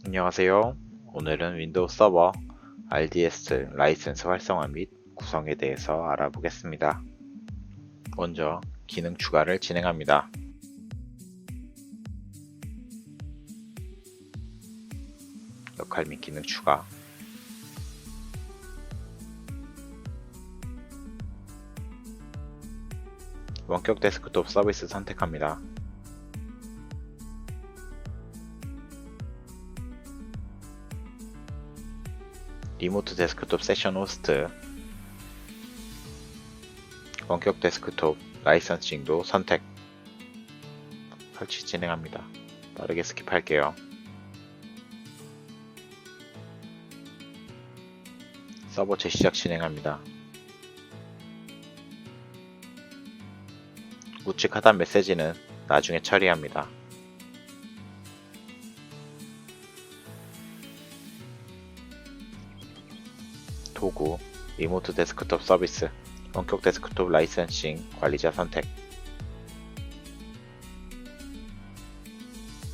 안녕하세요. 오늘은 윈도우 서버 RDS 라이센스 활성화 및 구성에 대해서 알아보겠습니다. 먼저 기능 추가를 진행합니다. 역할 및 기능 추가, 원격 데스크톱 서비스 선택합니다. 리모트 데스크톱 세션 호스트, 원격 데스크톱 라이선싱도 선택. 설치 진행합니다. 빠르게 스킵할게요. 서버 재시작 진행합니다. 우측 하단 메시지는 나중에 처리합니다. 도구, 리모트 데스크톱 서비스, 원격 데스크톱 라이센싱 관리자 선택.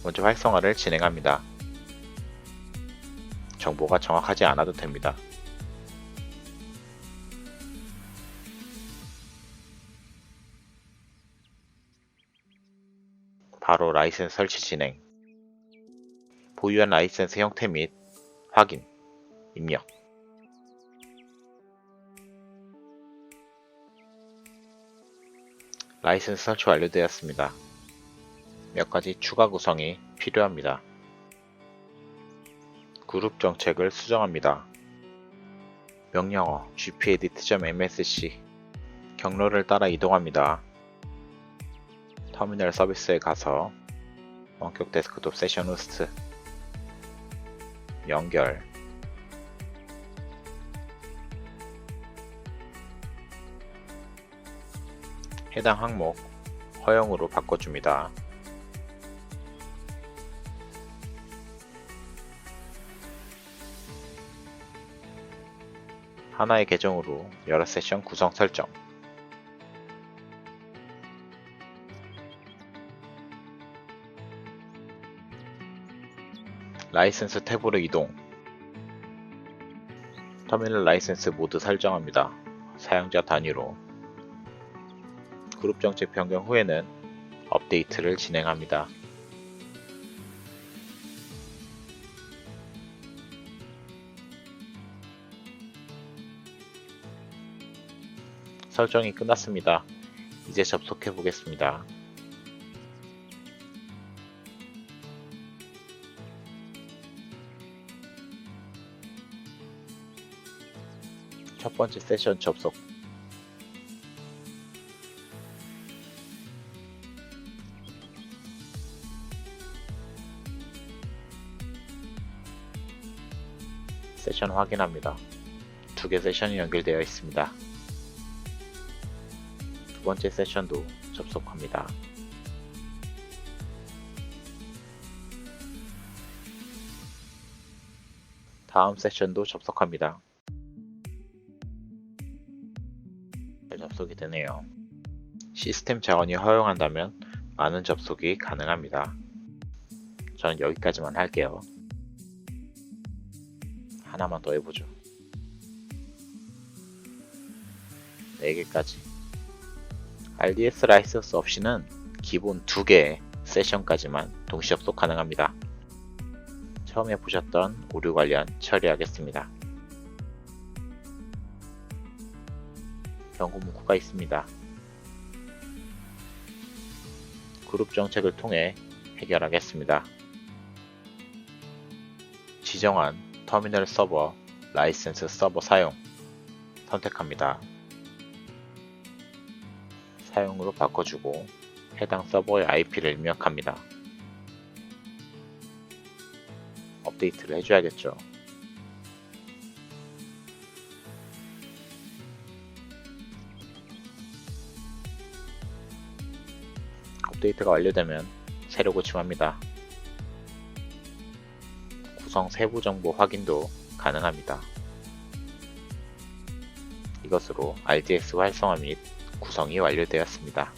먼저 활성화를 진행합니다. 정보가 정확하지 않아도 됩니다. 바로 라이센스 설치 진행. 보유한 라이센스 형태 및 확인, 입력. 라이센스 설치 완료되었습니다. 몇 가지 추가 구성이 필요합니다. 그룹 정책을 수정합니다. 명령어 gpedit.msc 경로를 따라 이동합니다. 터미널 서비스에 가서 원격 데스크톱 세션 호스트 연결, 해당 항목 허용으로 바꿔줍니다. 하나의 계정으로 여러 세션 구성 설정. 라이센스 탭으로 이동. 터미널 라이센스 모드 설정합니다. 사용자 단위로. 그룹 정책 변경 후에는 업데이트를 진행합니다. 설정이 끝났습니다. 이제 접속해 보겠습니다. 첫 번째 세션 접속. 세션 확인합니다. 두 개 세션이 연결되어 있습니다. 두 번째 세션도 접속합니다. 다음 세션도 접속합니다. 잘 접속이 되네요. 시스템 자원이 허용한다면 많은 접속이 가능합니다. 저는 여기까지만 할게요. 하나만 더 해보죠. 4개까지. RDS 라이센스 없이는 기본 2개의 세션까지만 동시 접속 가능합니다. 처음에 보셨던 오류 관련 처리하겠습니다. 경고 문구가 있습니다. 그룹 정책을 통해 해결하겠습니다. 지정한 터미널 서버 라이센스 서버 사용 선택합니다. 사용으로 바꿔주고 해당 서버의 IP를 입력합니다. 업데이트를 해줘야겠죠. 업데이트가 완료되면 새로 고침합니다. 구성 세부 정보 확인도 가능합니다. 이것으로 RDS 활성화 및 구성이 완료되었습니다.